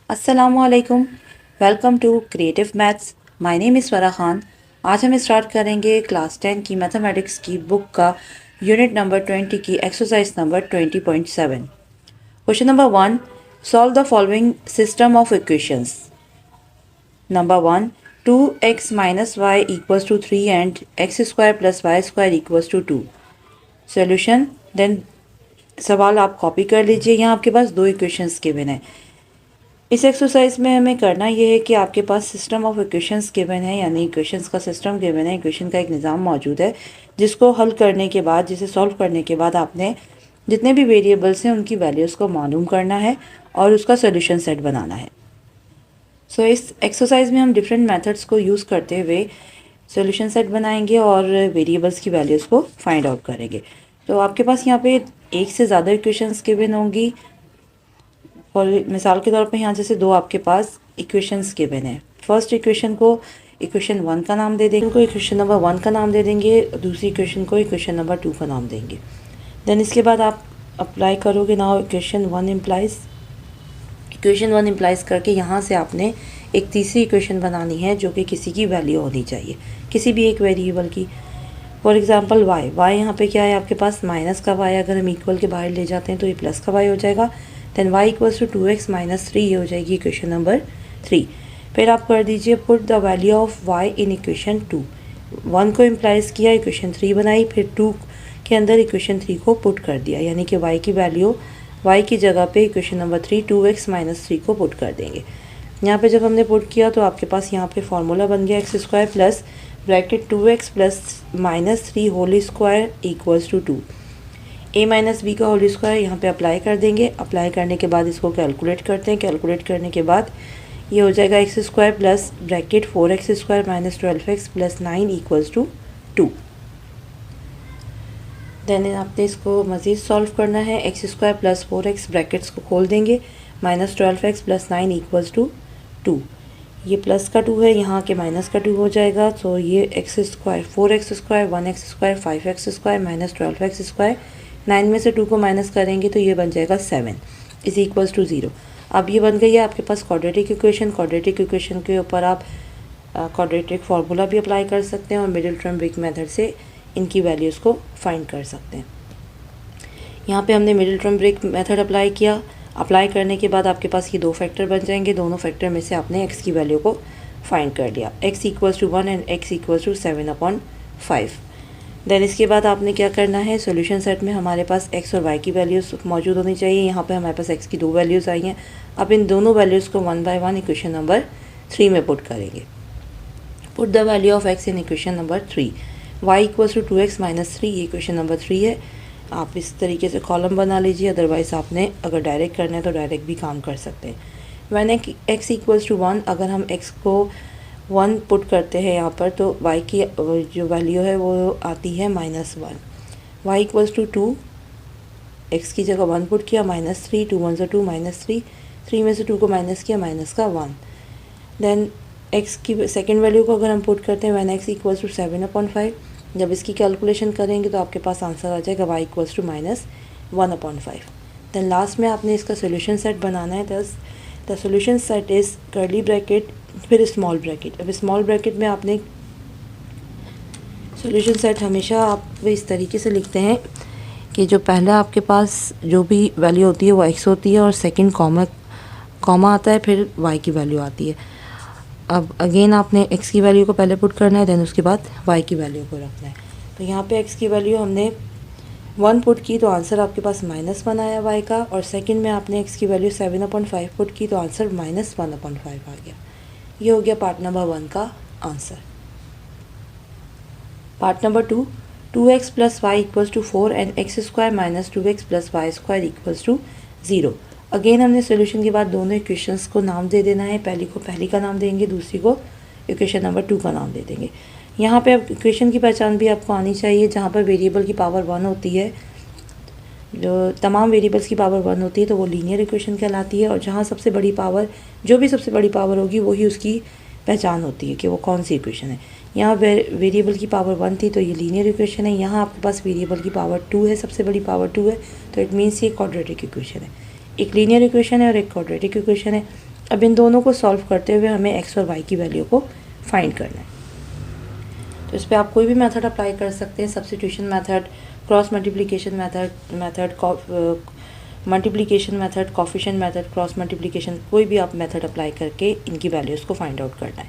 अस्सलामुअलैकुम। Welcome to creative maths. My name is Swara Khan. आज हम स्टार्ट करेंगे क्लास 10 की मैथमेटिक्स की बुक का यूनिट नंबर 20 की exercise number 20.7। Question number 1, solve the following system of equations. Number 1, 2x minus y equals to 3 and x square plus y square equals to 2। Solution. Then सवाल आप copy कर लीजिए। यहाँ आपके पास दो इक्वेशंस गिवन है। इस एक्सरसाइज में हमें करना ये है कि आपके पास सिस्टम ऑफ इक्वेशंस गिवन है, यानी इक्वेशंस का सिस्टम गिवन है, इक्वेशन का एक निज़ाम मौजूद है जिसको हल करने के बाद, जिसे सॉल्व करने के बाद आपने जितने भी वेरिएबल्स हैं उनकी वैल्यूज़ को मालूम करना है और उसका सोल्यूशन सेट बनाना है। सो इस एक्सरसाइज में हम डिफरेंट मेथड्स को यूज़ करते हुए सोल्यूशन सेट बनाएंगे और वेरिएबल्स की वैल्यूज़ को फाइंड आउट करेंगे। तो आपके पास यहाँ पे एक से ज़्यादा इक्वेशंस गिवन होंगी। और मिसाल के तौर पे यहाँ जैसे दो आपके पास इक्वेशंस गिवन है। फर्स्ट इक्वेशन को इक्वेशन 1 का नाम दे देंगे, इक्वेशन नंबर 1 का नाम दे देंगे, दूसरी इक्वेशन को इक्वेशन नंबर 2 का नाम देंगे। देन इसके बाद आप अप्लाई करोगे नाउ इक्वेशन 1 इम्प्लाइज करके यहाँ से आपने एक तीसरी इक्वेशन बनानी है जो कि किसी की वैल्यू होनी चाहिए, किसी भी एक वेरिएबल की। फॉर एग्जाम्पल वाई यहाँ पे क्या है आपके पास, माइनस का वाई अगर हम इक्वल के बाहर ले जाते हैं तो ये प्लस का वाई हो जाएगा। Then y equals to 2x minus 3, ये हो जाएगी इक्वेशन नंबर 3। फिर आप कर दीजिए put the value of y in equation 2। 1 को इम्प्लाइज किया, इक्वेशन 3 बनाई, फिर 2 के अंदर इक्वेशन 3 को पुट कर दिया, यानी कि y की वैल्यू y की जगह पे इक्वेशन नंबर 3 2x माइनस 3 को पुट कर देंगे। यहाँ पे जब हमने पुट किया तो आपके पास यहाँ पे फॉर्मूला बन गया x square plus bracket 2x plus minus 3 whole square equals to 2। a minus B का होल स्क्वायर यहाँ पे अप्लाई कर देंगे। अप्लाई करने के बाद इसको कैलकुलेट करते हैं। कैलकुलेट करने के बाद ये हो जाएगा x square plus bracket 4x square minus 12x plus 9 equals to 2। Then आपने इसको मज़ीद सॉल्व करना है। X square plus 4x brackets को खोल देंगे, minus 12x plus 9 equals to 2। ये प्लस का 2 है, यहाँ के माइनस का 2 हो जाएगा। तो ये x square 4x square 1x square 5x square minus 12x square, 9 में से 2 को माइनस करेंगे तो ये बन जाएगा 7 इज इक्वल्स टू 0। अब ये बन गई है आपके पास क्वाड्रेटिक इक्वेशन। क्वाड्रेटिक इक्वेशन के ऊपर आप क्वाड्रेटिक फार्मूला भी अप्लाई कर सकते हैं और मिडिल टर्म ब्रिक मेथड से इनकी वैल्यूज़ को फाइंड कर सकते हैं। यहाँ पे हमने middle term brick method apply किया। अप्लाई करने के बाद आपके पास ये दो फैक्टर बन जाएंगे। दोनों फैक्टर में से आपने x की वैल्यू को फाइंड कर लिया, x equals to 1 and x equals to 7/5। Then इसके बाद आपने क्या करना है, सॉल्यूशन सेट में हमारे पास x और y की वैल्यूज़ मौजूद होनी चाहिए। यहाँ पे हमारे पास x की दो वैल्यूज़ आई हैं। अब इन दोनों वैल्यूज़ को 1 बाय 1 इक्वेशन नंबर 3 में पुट करेंगे। Put the value of x in equation number 3। y equals to 2x minus 3, ये इक्वेशन नंबर 3 है। आप इस तरीके से कॉलम बना लीजिए, अदरवाइज़ आपने अगर डायरेक्ट करना है तो डायरेक्ट भी काम कर सकते हैं। वैन x इक्वल्स टू 1, अगर हम x को 1 पुट करते हैं यहाँ पर तो y की जो वैल्यू है वो आती है -1। y इक्वल्स टू 2, x की जगह 1 पुट किया, -3, 2 1 2 -3, 3 में से 2 को माइनस किया, माइनस का 1। देन x की सेकेंड वैल्यू को अगर हम पुट करते हैं वैन x इक्वल्स टू 7/5, जब इसकी कैलकुलेशन करेंगे तो आपके पास आंसर आ जाएगा y equals to -1/5। Then last में आपने इसका सोल्यूशन सेट बनाना है। The solution set is curly bracket फिर स्मॉल ब्रैकेट। अब स्मॉल ब्रैकेट में आपने सोल्यूशन सेट हमेशा आप इस तरीके से लिखते हैं कि जो पहला आपके पास जो भी वैल्यू होती है वो x होती है और सेकंड कॉमा आता है, फिर y की वैल्यू आती है। अब अगेन आपने x की वैल्यू को पहले पुट करना है, देन उसके बाद y की वैल्यू को रखना है। तो यहाँ पे x की वैल्यू हमने 1 पुट की तो आंसर आपके पास -1 आया y का, और सेकंड में आपने x की वैल्यू 7/5 पुट की तो आंसर -1/5 आ गया। ये हो गया पार्ट नंबर 1 का answer. Part number 2, 2x plus y equals to 4 and x square minus 2x plus y square equals to 0। Again हमने सोल्यूशन के बाद दोनों इक्वेशंस को नाम दे देना है। पहली को पहली का नाम देंगे, दूसरी को इक्वेशन नंबर 2 का नाम दे देंगे। यहाँ पे अब इक्वेशन की पहचान भी आपको आनी चाहिए। जहाँ पर वेरिएबल की पावर 1 होती है, जो तमाम वेरिएबल्स की पावर 1 होती है तो वो लीनियर इक्वेशन कहलाती है, और जहाँ सबसे बड़ी पावर, जो भी सबसे बड़ी पावर होगी वही उसकी पहचान होती है कि वो कौन सी इक्वेशन है। यहाँ वेरिएबल की पावर 1 थी तो ये लीनियर इक्वेशन है। यहाँ आपके पास वेरिएबल की पावर 2 है, सबसे बड़ी पावर 2 है, तो इट मीन्स ये क्वाड्रेटिक इक्वेशन है। एक लीनियर इक्वेशन है और एक क्वाड्रेटिक इक्वेशन है। अब इन दोनों को सॉल्व करते हुए हमें एक्स और वाई की वैल्यू को फाइंड करना है। तो इस पर आप कोई भी मेथड अप्लाई कर सकते हैं, substitution method, cross multiplication method multiplication method, coefficient method, cross multiplication, कोई भी आप मेथड अप्लाई करके इनकी वैल्यूज़ को फाइंड आउट करना है।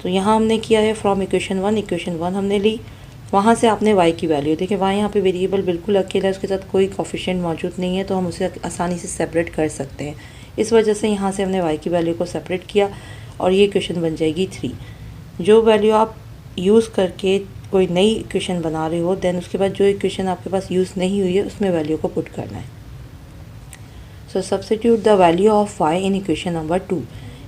तो यहाँ हमने किया है फ्रॉम इक्वेशन वन हमने ली, वहाँ से आपने y की वैल्यू, देखिए y यहाँ पे वेरिएबल बिल्कुल अकेला है, उसके साथ कोई कोफिशिएंट मौजूद नहीं है, तो हम उसे आसानी से सेपरेट कर सकते हैं। इस वजह से यहाँ से हमने y की वैल्यू को सेपरेट किया और ये इक्वेशन बन जाएगी 3। जो वैल्यू आप यूज़ करके कोई नई इक्वेशन बना रहे हो, देन उसके बाद जो इक्वेशन आपके पास यूज़ नहीं हुई है उसमें वैल्यू को पुट करना है। So substitute the value of y in equation number 2।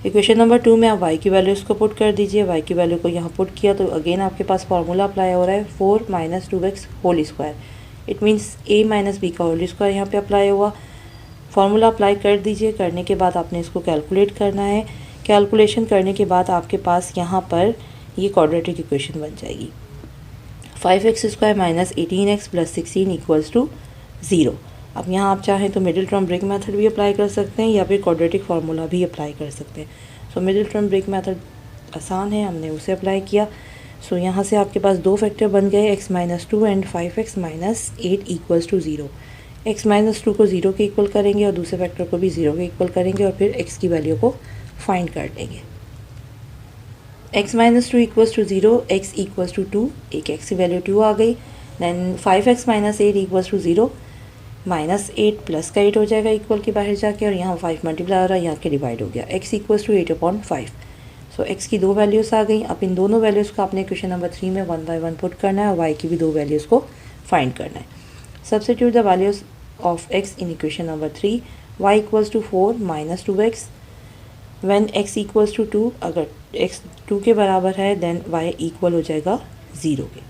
Equation number 2 में आप y की वैल्यूज़ को पुट कर दीजिए। y की वैल्यू को यहाँ पुट किया तो अगेन आपके पास फार्मूला अप्लाई हो रहा है 4 minus 2x whole square. It means a minus B का होल स्क्वायर यहाँ पे अप्लाई हुआ। फार्मूला अप्लाई कर दीजिए। करने के बाद आपने इसको कैलकुलेट करना है। कैलकुलेशन करने के बाद आपके पास यहाँ पर ये क्वाड्रेटिक इक्वेशन बन जाएगी 5x square minus 18x plus 16 equals to 0। अब यहाँ आप चाहें तो मिडिल टर्म ब्रेक मेथड भी अप्लाई कर सकते हैं या फिर क्वाड्रेटिक फार्मूला भी अप्लाई कर सकते हैं। So middle term break method आसान है, हमने उसे अप्लाई किया। सो यहाँ से आपके पास दो फैक्टर बन गए x minus 2 and 5x minus 8 equals to 0। x minus 2 को 0 के इक्वल करेंगे और दूसरे फैक्टर को भी 0 के इक्वल करेंगे और फिर x की वैल्यू को फाइंड कर लेंगे। x minus 2 equals to 0, x equals to 2, एक x की वैल्यू 2 आ गई। Then 5x minus 8 equals to 0, minus 8 plus का 8 हो जाएगा इक्वल के बाहर जाके, और यहाँ 5 मल्टीप्लाई हो रहा है, यहाँ के डिवाइड हो गया। x equals to 8/5। So x की दो वैल्यूज़ आ गई। अब इन दोनों वैल्यूज़ को आपने क्वेश्चन नंबर 3 में 1 बाय 1 पुट करना है और y की भी दो वैल्यूज़ को फाइंड करना है। Substitute the values of x in equation number 3। y equals to 4 minus 2x when x equals to 2। अगर x 2 के बराबर है देन y इक्वल हो जाएगा 0 के।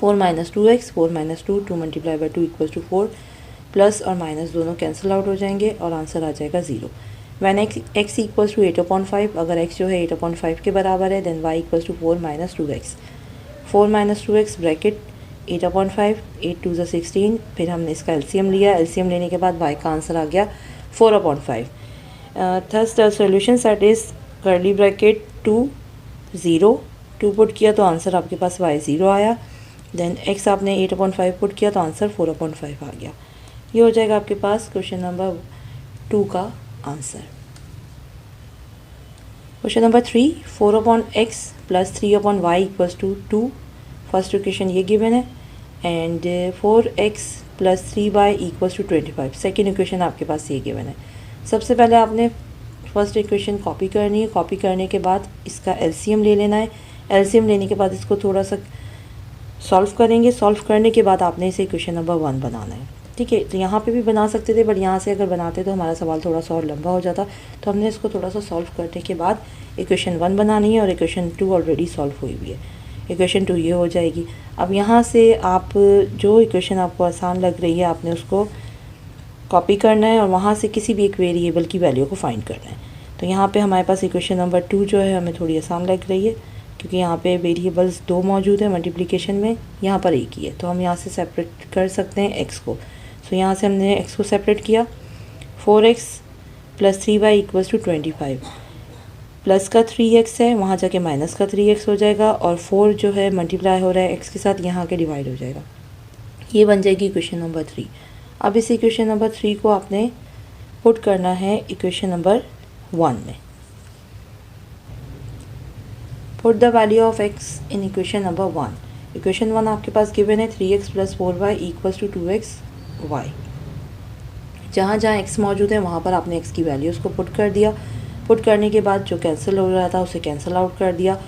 4 minus 2x, 4 minus 2, 2 multiply by 2 equals to 4, plus और माइनस दोनों कैंसिल आउट हो जाएंगे और आंसर आ जाएगा 0। वैन x इक्वल्स टू 8/5, अगर x जो है 8/5 के बराबर है then y equals to 4 minus 2x। 4 minus 2x bracket 8/5, 8 2 ज़ा 16, फिर हमने इसका एलसीएम लिया। एलसीएम लेने के बाद y का आंसर आ गया 4/5। Thus the solution set is curly bracket 2 0, 2 put किया तो आंसर आपके पास y 0 आया। देन x आपने 8/5 पुट किया तो आंसर 4/5 आ गया। ये हो जाएगा आपके पास क्वेश्चन नंबर 2 का answer. Question number 3, 4/x plus 3/y equals to 2। First equation ये गिवन है and 4x plus 3y equals to 25। Second equation आपके पास ये गिवन है। सबसे पहले आपने फर्स्ट इक्वेशन कॉपी करनी है। कॉपी करने के बाद इसका एलसीएम ले लेना है। एलसीएम लेने के बाद इसको थोड़ा सा सॉल्व करेंगे। सॉल्व करने के बाद आपने इसे इक्वेशन नंबर 1 बनाना है। ठीक है, तो यहाँ पे भी बना सकते थे बट यहाँ से अगर बनाते तो हमारा सवाल थोड़ा सा और लंबा हो जाता, तो हमने इसको थोड़ा सा सॉल्व करने के बाद इक्वेशन 1 बनानी है और इक्वेशन 2 ऑलरेडी सॉल्व हुई हुई है। इक्वेशन 2 ये हो जाएगी। अब यहाँ से आप जो इक्वेशन आपको आसान लग रही है आपने उसको कॉपी करना है और वहाँ से किसी भी एक वेरिएबल की वैल्यू को फाइंड करना है। तो यहाँ पे हमारे पास इक्वेशन नंबर 2 जो है हमें थोड़ी आसान लग रही है क्योंकि यहाँ पे वेरिएबल्स 2 मौजूद है मल्टीप्लिकेशन में, यहाँ पर एक ही है, तो हम यहाँ से सेपरेट कर सकते हैं x को। सो यहाँ से हमने x को सेपरेट किया। 4x plus 3y equals to 25। Plus का 3x है, वहाँ जाके माइनस का 3x हो जाएगा और 4 जो है मल्टीप्लाई हो रहा है x के साथ, यहाँ के डिवाइड हो जाएगा। ये बन जाएगी इक्वेशन नंबर 3। अब इस इक्वेशन नंबर 3 को आपने पुट करना है इक्वेशन नंबर 1 में। Put the value of x in equation number 1। Equation 1 आपके पास गिवन है 3x plus 4y equals to 2xy। जहाँ जहाँ x मौजूद है वहाँ पर आपने x की वैल्यूज़ को पुट कर दिया। पुट करने के बाद जो कैंसिल हो रहा था उसे कैंसिल आउट कर दिया।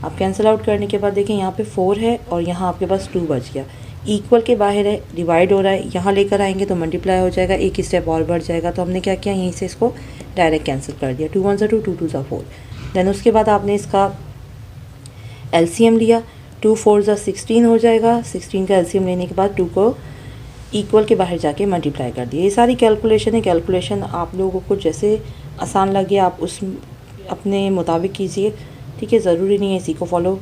अब कैंसिल आउट करने के बाद देखें यहाँ पे 4 है और यहाँ आपके पास 2 बच गया। इक्वल के बाहर है, डिवाइड हो रहा है, यहाँ लेकर आएंगे तो मल्टीप्लाई हो जाएगा, एक स्टेप और बढ़ जाएगा। तो हमने क्या किया, यहीं से इसको डायरेक्ट कैंसिल कर दिया। 2 1 ज़ा 2, 2 2 ज़ा 4। देन उसके बाद आपने इसका एलसीएम लिया। 2 4 ज़ा 16 हो जाएगा। 16 का एलसीएम लेने के बाद 2 को इक्वल के बाहर जाके मल्टीप्लाई कर दिया। ये सारी कैलकुलेशन है। कैलकुलेशन आप लोगों को जैसे आसान लगे आप उस अपने मुताबिक कीजिए। ठीक है, ज़रूरी नहीं है इसी को फॉलो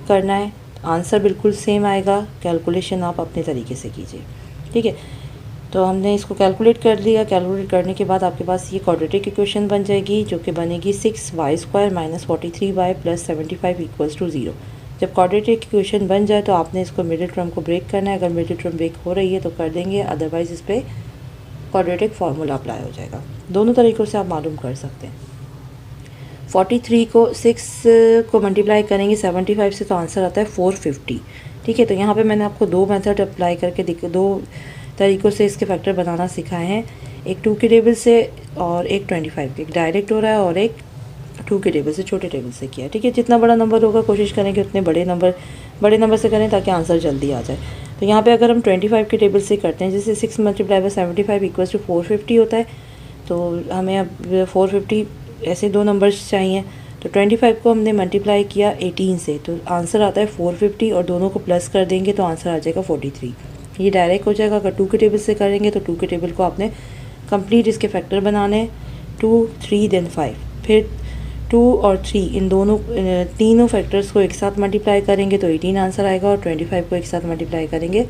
करना है। आंसर बिल्कुल सेम आएगा, कैलकुलेशन आप अपने तरीके से कीजिए। ठीक है, तो हमने इसको कैलकुलेट कर लिया। कैलकुलेट करने के बाद आपके पास ये क्वाड्रेटिक इक्वेशन बन जाएगी, जो कि बनेगी 6y² - 43y + 75 = 0। जब क्वाड्रेटिक इक्वेशन बन जाए तो आपने इसको मिडिल टर्म को ब्रेक करना है। अगर मिडिल टर्म ब्रेक हो रही है तो कर देंगे, अदरवाइज़ इस पर क्वाड्रेटिक फार्मूला अप्लाई हो जाएगा। दोनों तरीक़ों से आप मालूम कर सकते हैं। 43 को 6 को मल्टीप्लाई करेंगे 75 से तो आंसर आता है 450। ठीक है, तो यहाँ पे मैंने आपको दो मेथड अप्लाई करके दो तरीक़ों से इसके फैक्टर बनाना सिखाए हैं, एक 2 के टेबल से और एक 25 के। एक डायरेक्ट हो रहा है और एक 2 के टेबल से, छोटे टेबल से किया। ठीक है, जितना बड़ा नंबर होगा कोशिश करें कि उतने बड़े नंबर से करें ताकि आंसर जल्दी आ जाए। तो यहाँ पे अगर हम 25 के टेबल से करते हैं, जैसे 6 × 75 = 450 होता है, तो हमें अब 450 ऐसे दो नंबर्स चाहिए। तो 25 को हमने मल्टीप्लाई किया 18 से, तो आंसर आता है 450 और दोनों को प्लस कर देंगे तो आंसर आ जाएगा 43। ये डायरेक्ट हो जाएगा। अगर 2 के टेबल से करेंगे तो 2 के टेबल को आपने कंप्लीट इसके फैक्टर बनाने, 2, 3 देन 5। फिर 2 और 3 इन दोनों तीनों फैक्टर्स को एक साथ मल्टीप्लाई करेंगे तो 18 आंसर आएगा, और 25 को एक साथ मल्टीप्लाई करेंगे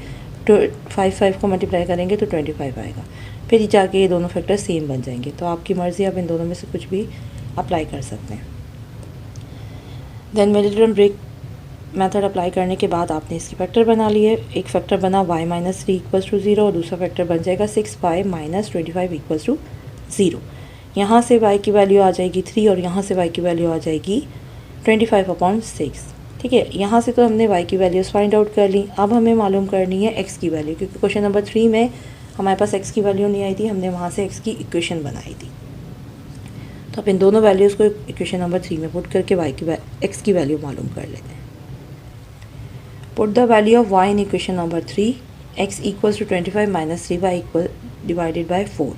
तो 5 को मल्टीप्लाई करेंगे तो 25 आएगा। फिर जाके ये दोनों फैक्टर सेम बन जाएंगे। तो आपकी मर्ज़ी, आप इन दोनों में से कुछ भी अप्लाई कर सकते हैं। Then middle term break method apply करने के बाद आपने इसके फैक्टर बना लिए। एक फैक्टर बना y - 3 = 0 और दूसरा फैक्टर बन जाएगा 6y - 25 = 0। यहाँ से y की वैल्यू आ जाएगी 3 और यहाँ से y की वैल्यू आ जाएगी 25/6। ठीक है, यहाँ से तो हमने y की वैल्यूज़ फाइंड आउट कर ली। अब हमें मालूम करनी है x की वैल्यू, क्योंकि क्वेश्चन नंबर 3 में हमारे पास x की वैल्यू नहीं आई थी, हमने वहाँ से x की इक्वेशन बनाई थी। तो अब इन दोनों वैल्यूज़ को इक्वेशन नंबर 3 में पुट करके x की वैल्यू मालूम कर लेते हैं। Put the value of y in equation number 3, x = 25 - 3y / 4।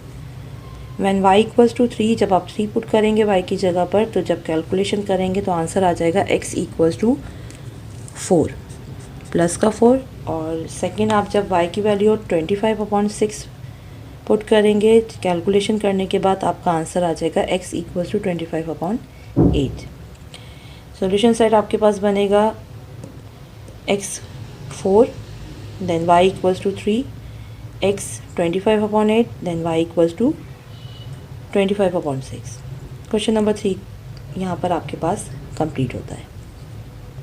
When y = 3, जब आप 3 पुट करेंगे y की जगह पर, तो जब कैलकुलेशन करेंगे तो आंसर आ जाएगा x = 4 प्लस का 4। और सेकंड, आप जब y की वैल्यू 25/6 पुट करेंगे कैलकुलेशन करने के बाद, आपका आंसर आ जाएगा x = 25/8। सॉल्यूशन सेट आपके पास बनेगा x 4, then y = 3, x 25/8, then y = 25/6। Question number 3 यहाँ पर आपके पास कंप्लीट होता है।